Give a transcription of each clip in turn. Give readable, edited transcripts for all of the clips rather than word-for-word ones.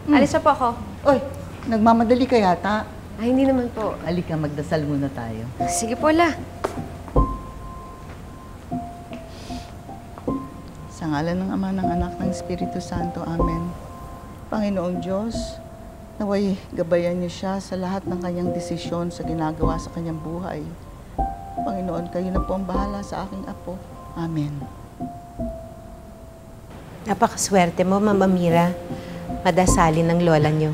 Alis na po ako. Oy, nagmamadali ka yata. Ay, hindi naman po. Halika, magdasal muna tayo. Sige po, La. Sa ngalan ng Ama, ng Anak, ng Espiritu Santo. Amen. Panginoong Diyos, naway gabayan niyo siya sa lahat ng kanyang desisyon sa ginagawa sa kanyang buhay. Panginoon, kayo na po ang bahala sa aking apo. Amen. Napakaswerte mo, Mama Mira. Madasalin ng lola niyo.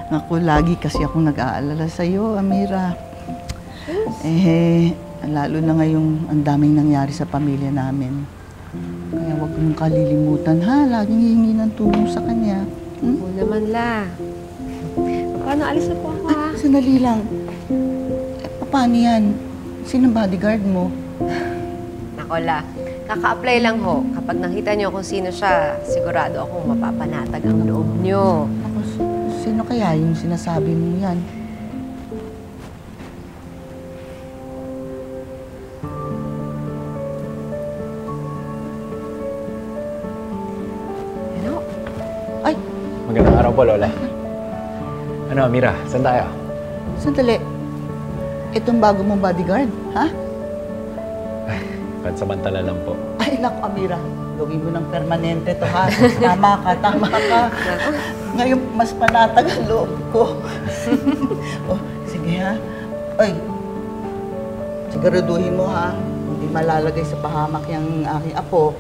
Naku, lagi kasi akong nag-aalala sa'yo, Amira. Lalo na ngayong ang daming nangyari sa pamilya namin. Kaya huwag mong kalilimutan, ha? Laging hihingi ng tulong sa kanya. Oo naman, La. Paano? Alis na po ako, ha? Sandali lang. Paano yan? Sino bodyguard mo? Nako, La. Kaka-apply lang ho. Kapag nakita niyo kung sino siya, sigurado akong mapapanatag ang loob niyo. Ako, sino kaya yung sinasabi mo yan? Ano? Ay, Magandang araw po, Lola. Ano, Mira, saan tayo? sandali. Itong bago mong bodyguard, ha? Pansamantala lang po. Ay, naku, Amira. Gawin mo ng permanente to, ha? Tama ka. Ngayon, mas panatag ang loob ko. Oh, sige, ha? Ay, siguraduhin mo, ha? Hindi malalagay sa pahamak yung aking apo.